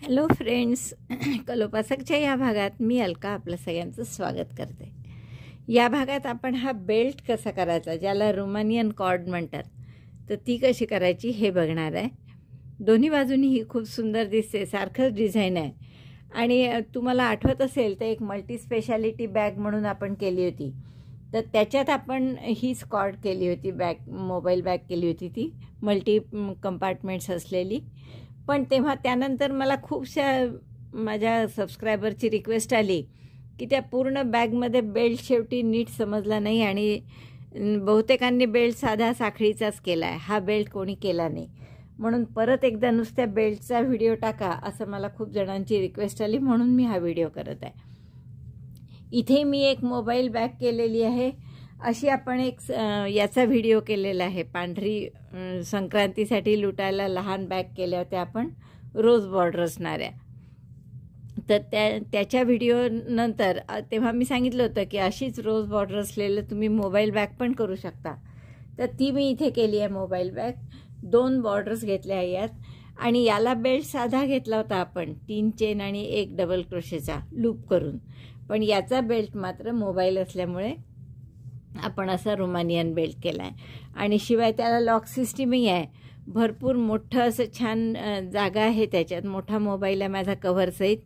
Hello friends, कलोपासकच्या या भागात मी अलका आपलं सगळ्यांचं स्वागत करते। या भागात आपण हा बेल्ट कसा करायचा, ज्याला रोमानियन कॉर्ड म्हणतात, तर ती कशी करायची हे बघणार आहे। दोन्ही बाजूनी ही खूप सुंदर दिसते, सारखंच डिझाईन आहे। आणि तुम्हाला आठवत असेल तर एक मल्टी स्पेशालिटी बॅग म्हणून आपण केली होती, तर त्याच्यात आपण हीच कॉर्ड केली होती, बॅग मोबाईल बॅग केली होती, ती मल्टी कंपार्टमेंट्स असलेली। पण तेव्हा त्यानंतर मला खूपशा माझ्या सबस्क्रायबरची रिक्वेस्ट आली की त्या पूर्ण बॅगमध्ये बेल्ट शेवटी नीट समजला नाही आणि बहुतेकांनी बेल्ट साधा साखळीचाच केला आहे, हा बेल्ट कोणी केला नाही, म्हणून परत एकदा नुसत्या बेल्टचा व्हिडिओ टाका असं मला खूप जणांची रिक्वेस्ट आली, म्हणून मी हा व्हिडिओ करत आहे। इथे मी एक मोबाईल बॅग केलेली आहे, अशी आपण एक याचा व्हिडिओ केलेला आहे, पांढरी संक्रांतीसाठी लुटायला लहान बॅग केल्या होत्या आपण, रोज बॉर्डर असणाऱ्या। तर त्याच्या व्हिडिओ नंतर तेव्हा मी सांगितलं होतं की अशीच रोज बॉर्डर असलेलं तुम्ही मोबाईल बॅग पण करू शकता, तर ती मी इथे केली आहे मोबाईल बॅग। 2 बॉर्डर्स घेतल्या यात, आणि याला बेल्ट साधा घेतला होता आपण, 3 चेन आणि 1 डबल क्रोशेचा लूप करून, पण याचा बेल्ट मात्र मोबाईल असल्यामुळे आपण असा रोमानियन बेल्ट केला आहे। आणि शिवाय त्याला लॉक सिस्टीमही आहे, भरपूर मोठं असं छान जागा आहे त्याच्यात, मोठा मोबाईल आहे माझा कव्हरसहित,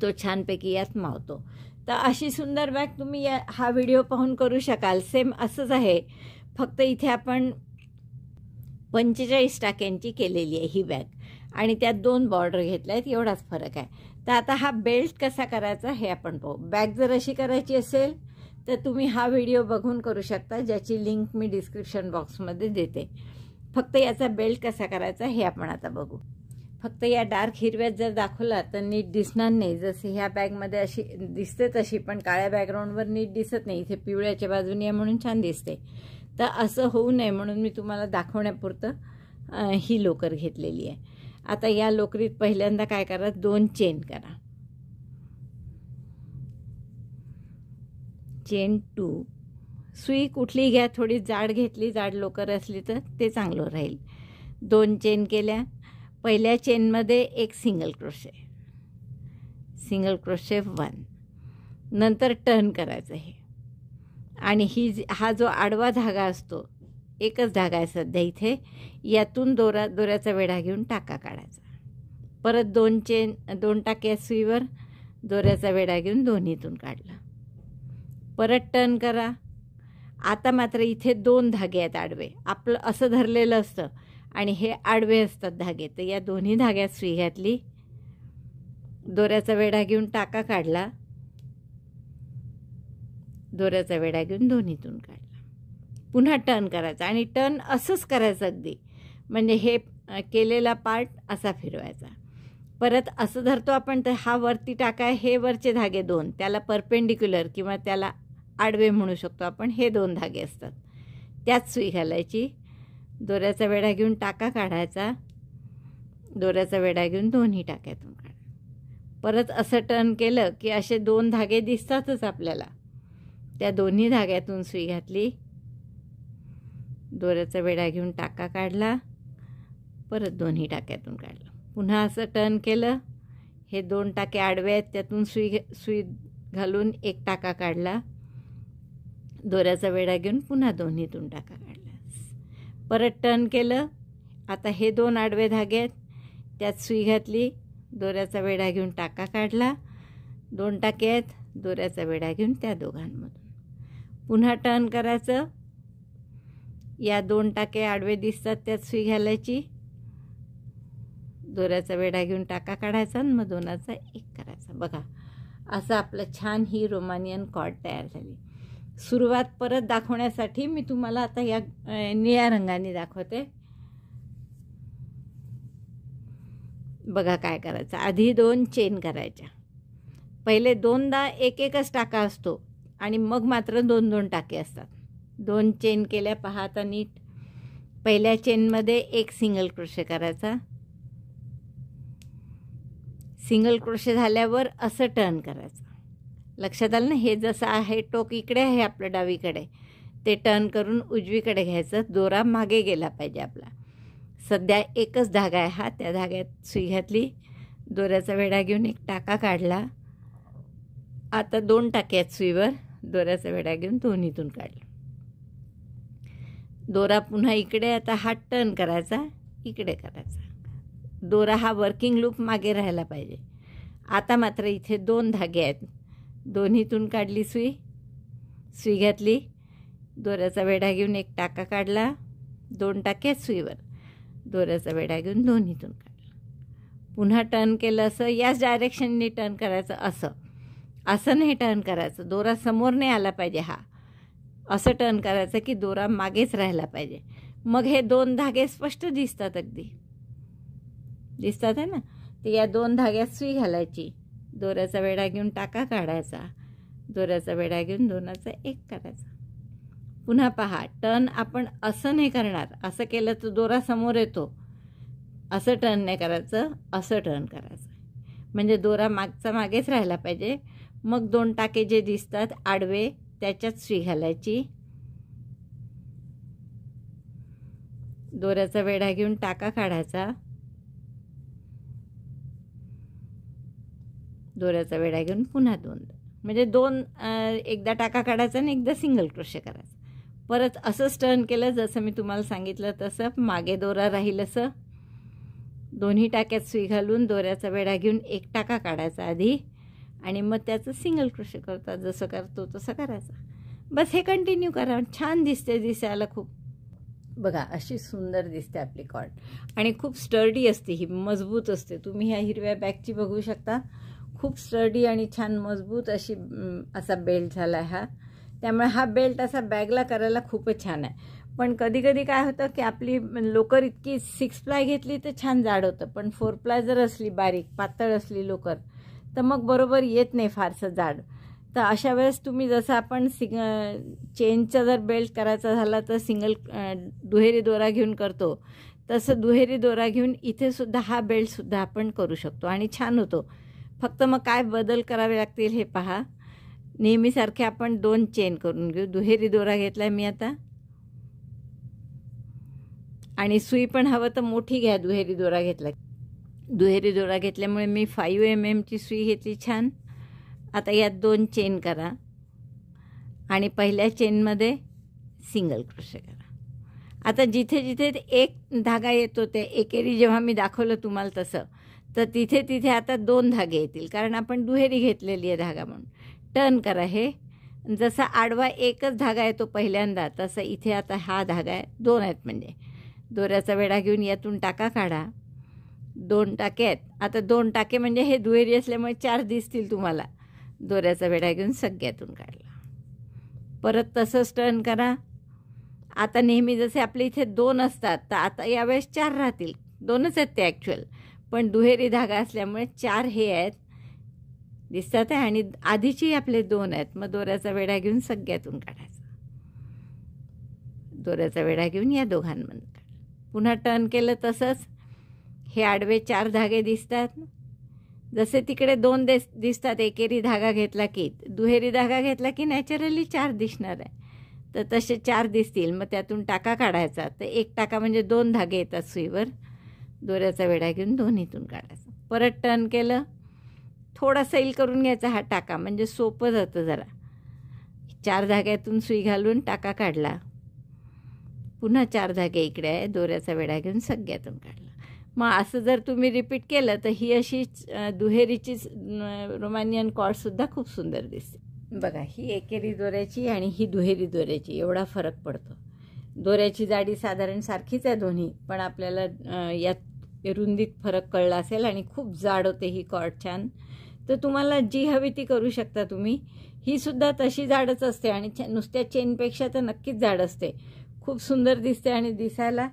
तो छानपैकी यात मावतो। तर अशी सुंदर बॅग तुम्ही हा व्हिडिओ पाहून करू शकाल। सेम असंच आहे, फक्त इथे आपण 45 टाक्यांची केलेली आहे ही बॅग, आणि त्यात 2 बॉर्डर घेतल्या आहेत, एवढाच फरक आहे। तर आता हा बेल्ट कसा करायचा हे आपण पाहू। बॅग जर अशी करायची असेल तर तुम्ही हा व्हिडिओ बघून करू शकता, ज्याची लिंक मी डिस्क्रिप्शन बॉक्समध्ये देते। फक्त याचा बेल्ट कसा करायचा हे आपण आता बघू। फक्त या डार्क हिरव्यात जर दाखवला तर नीट दिसणार नाही, जसे ह्या बॅगमध्ये अशी दिसते तशी, पण काळ्या बॅकग्राऊंडवर नीट दिसत नाही, इथे पिवळ्याच्या बाजूने आहे म्हणून छान दिसते। तर असं होऊ नये म्हणून मी तुम्हाला दाखवण्यापुरतं ही लोकर घेतलेली आहे। आता या लोकरीत पहिल्यांदा काय करा, 2 चेन करा, चेन 2, सुई कुठली घ्या, थोडी जाड घेतली, जाड लोकर असली तर ते चांगलं राहील। 2 चेन केल्या, पहिल्या चेनमध्ये एक सिंगल क्रोशे, सिंगल क्रोशे 1, नंतर टर्न करायचं हे, आणि हा जो आडवा धागा असतो, एकच धागा आहे सध्या इथे, यातून दोऱ्याचा वेढा घेऊन टाका काढायचा, परत 2 टाके सुईवर, दोऱ्याचा वेढा घेऊन दोन्हीतून काढला, परत टर्न करा। आता मात्र इथे 2 धागे आहेत आडवे, आपलं असं धरलेलं असतं आणि हे आडवे असतात धागे, तर या दोन्ही धाग्यात सुई घातली, दोऱ्याचा वेढा घेऊन टाका काढला, दोऱ्याचा वेढा घेऊन दोन्हीतून काढला, पुन्हा टर्न करायचा, आणि टर्न असंच करायचं अगदी, म्हणजे हे केलेला पार्ट असा फिरवायचा, परत असं धरतो आपण तर हा वरती टाका, हे वरचे धागे 2, त्याला परपेंडिक्युलर किंवा त्याला आडवे म्हणू शकतो आपण, हे 2 धागे असतात, त्यात सुई घालायची, दोऱ्याचा वेढा घेऊन टाका काढायचा, दोऱ्याचा वेढा घेऊन दोन्ही टाक्यातून काढा, परत असं टर्न केलं की असे 2 धागे दिसतातच आपल्याला, त्या दोन्ही धाग्यातून सुई घातली, दोऱ्याचा वेढा घेऊन टाका काढला, परत दोन्ही टाक्यातून काढला, पुन्हा असं टर्न केलं, हे 2 टाके आडवे आहेत, त्यातून सुई घालून एक टाका काढला, दोऱ्याचा वेढा घेऊन पुन्हा दोन्हीतून टाका काढला, परत टर्न केलं, आता हे 2 आडवे धागे आहेत, त्यात सुई घातली, दोऱ्याचा वेढा घेऊन टाका काढला, 2 टाके आहेत, दोऱ्याचा वेढा घेऊन त्या दोघांमधून पुन्हा टर्न करायचं, या 2 टाके आडवे दिसतात त्यात सुई घालायची, दोऱ्याचा वेढा घेऊन टाका काढायचा, आणि मग 2चा 1 करायचा। बघा, असं आपलं छान ही रोमानियन कॉर्ड तयार झाली। सुरुवात परत दाखवण्यासाठी मी तुम्हाला आता या निळ्या रंगाने दाखवते। बघा काय करायचं, आधी 2 चेन करायच्या, पहिले 2दा एकच टाका असतो, आणि मग मात्र 2 टाके असतात। 2 चेन केल्या, पहा आता नीट, पहिल्या चेनमध्ये एक सिंगल क्रोशे करायचा, सिंगल क्रोशे झाल्यावर असं टर्न करायचं, लक्षात आलं ना, हे जसं आहे टोक इकडे आहे आपलं डावीकडे, ते टर्न करून उजवीकडे घ्यायचं, दोरा मागे गेला पाहिजे आपला, सध्या एकच धागा आहे हा, त्या धाग्यात सुई घातली, दोऱ्याचा वेढा घेऊन एक टाका काढला. आता 2 टाके आहेत सुईवर. दोऱ्याचा वेढा घेऊन दोन्हीतून काढला. दोरा पुन्हा इकडे, आता हा टर्न करायचा, इकडे करायचा. दोरा हा वर्किंग लूप मागे राहायला पाहिजे. आता मात्र इथे 2 धागे आहेत. दोन्हीतून काढली सुई, सुई घातली, दोऱ्याचा वेढा घेऊन एक टाका काढला. 2 टाके आहेत सुईवर. दोऱ्याचा वेढा घेऊन दोन्हीतून काढला. पुन्हा टर्न केलं असं, याच डायरेक्शननी टर्न करायचं. असं असं नाही टर्न करायचं. दोरा समोर नाही आला पाहिजे. हा असं टर्न करायचं की दोरा मागेच राहायला पाहिजे. मग हे 2 धागे स्पष्ट दिसतात, अगदी दिसतात आहे ना. तर या 2 धाग्यात सुई घालायची, दोऱ्याचा वेढा घेऊन टाका काढायचा, दोऱ्याचा वेढा घेऊन दोनाचा एक करायचा. पुन्हा पहा, टर्न आपण असं नाही करणार. असं केलं तर दोरा समोर येतो. असं टर्न नाही करायचं, असं टर्न करायचं. म्हणजे दोरा मागचा मागेच राहायला पाहिजे. मग 2 टाके जे दिसतात आडवे, त्याच्यात सुई घालायची, दोऱ्याचा वेढा घेऊन टाका काढायचा, दोऱ्याचा वेढा घेऊन पुन्हा 2, म्हणजे 2 एकदा टाका काढायचा आणि एकदा सिंगल क्रोशे करायचा. परत असंच टर्न केलं जसं मी तुम्हाला सांगितलं तसं. मागे दोरा राहील असं. दोन्ही टाक्यात सुई घालून दोऱ्याचा वेढा घेऊन एक टाका काढायचा आधी, आणि मग त्याचं सिंगल क्रोशे करतात. जसं करतो तसं करायचं. बस हे कंटिन्यू करा. छान दिसते, दिसायला खूप. बघा अशी सुंदर दिसते आपली कॉर्ड. आणि खूप स्टर्डी असते ही, मजबूत असते. तुम्ही ह्या हिरव्या बॅगची बघू शकता. खूप स्टर्डी आणि छान मजबूत अशी असा बेल्ट झाला हा. त्यामुळे हा बेल्ट असा बॅगला करायला खूपच छान आहे. पण कधी कधी काय होतं की आपली लोकर इतकी 6 प्लाय घेतली तर छान जाड होतं, पण 4 प्लाय जर असली, बारीक पातळ असली लोकर, तर मग बरोबर येत नाही फारसं जाड. तर अशा वेळेस तुम्ही जसं आपण चेनचा जर बेल्ट करायचा झाला तर दुहेरी दोरा घेऊन करतो, तसं दुहेरी दोरा घेऊन इथे सुद्धा हा बेल्टसुद्धा आपण करू शकतो आणि छान होतो. फक्त मग काय बदल करावे लागतील हे पहा. नेहमीसारखे आपण 2 चेन करून घेऊ. दुहेरी दोरा घेतला मी आता, आणि सुई पण हवं तर मोठी घ्या. दुहेरी दोरा घेतला. दुहेरी दोरा घेतल्यामुळे मी 5 mm ची सुई घेतली छान. आता यात 2 चेन करा आणि पहिल्या चेनमध्ये सिंगल क्रोशे करा. आता जिथे जिथे एक धागा येतो ते एकेरी जेव्हा मी दाखवलं तुम्हाला तसं, तर तिथे तिथे आता 2 धागे येतील, कारण आपण दुहेरी घेतलेली आहे धागा म्हणून. टर्न करा हे. जसा आडवा एकच धागा येतो पहिल्यांदा, तसं इथे आता हा धागा आहे. 2 आहेत म्हणजे. दोऱ्याचा वेढा घेऊन यातून टाका काढा. 2 टाके आहेत. आता 2 टाके म्हणजे हे दुहेरी असल्यामुळे 4 दिसतील तुम्हाला. दोऱ्याचा वेढा घेऊन सगळ्यातून काढला. परत तसंच टर्न करा. आता नेहमी जसे आपल्या इथे 2 असतात, तर आता यावेळेस 4 राहतील. 2च आहेत ते ॲक्च्युअल, पण दुहेरी धागा असल्यामुळे 4 हे आहेत, दिसतात आहे. आणि आधीची आपले 2 आहेत. मग दोऱ्याचा वेढा घेऊन सगळ्यातून काढायचा. दोऱ्याचा वेढा घेऊन या दोघांमधून काढा. पुन्हा टर्न केलं तसंच. हे आडवे 4 धागे दिसतात. जसे तिकडे 2 दिसतात एकेरी धागा घेतला की, दुहेरी धागा घेतला की नॅचरली 4 दिसणार आहे. तर तसे 4 दिसतील. मग त्यातून टाका काढायचा. तर एक टाका म्हणजे 2 धागे येतात सुईवर. दोऱ्याचा वेढा घेऊन दोन्हीतून काढायचा. परत टर्न केलं. थोडा सैल करून घ्यायचा हा टाका, म्हणजे सोपं जातं जरा. 4 धाग्यातून सुई घालून टाका काढला. पुन्हा 4 धागे इकडे आहे. दोऱ्याचा वेढा घेऊन सगळ्यातून काढला. मग असं जर तुम्ही रिपीट केलं तर ही अशी दुहेरीची रोमानियन कॉर्डसुद्धा खूप सुंदर दिसते. बघा, ही एकेरी दोऱ्याची आणि ही दुहेरी दोऱ्याची एवढा फरक पडतो. दोऱ्याची जाडी साधारण सारखीच आहे दोन्ही, पण आपल्याला यात रुंदीत फरक कळला असेल. आणि खूप जाड होते ही कॉर्ड छान. तर तुम्हाला जी हवी ती करू शकता तुम्ही. ही सुद्धा तशी जाडच असते आणि नुसत्या चेनपेक्षा तर नक्कीच जाड असते. खूप सुंदर दिसते आणि दिसायला.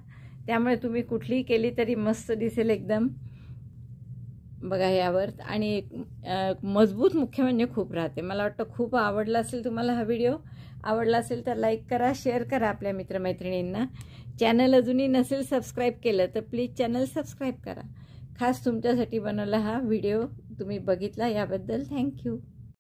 त्यामुळे तुम्ही कुठलीही केली तरी मस्त दिसेल एकदम. बघा यावर. आणि मजबूत मुख्य म्हणजे खूप राहते. मला वाटतं खूप आवडला असेल तुम्हाला हा व्हिडिओ. आवडला असेल तर लाईक करा, शेअर करा आपल्या मित्रमैत्रिणींना. चॅनल अजूनही नसेल सबस्क्राईब केलं तर प्लीज चॅनल सबस्क्राईब करा. खास तुमच्यासाठी बनवला हा व्हिडिओ. तुम्ही बघितला याबद्दल थँक्यू.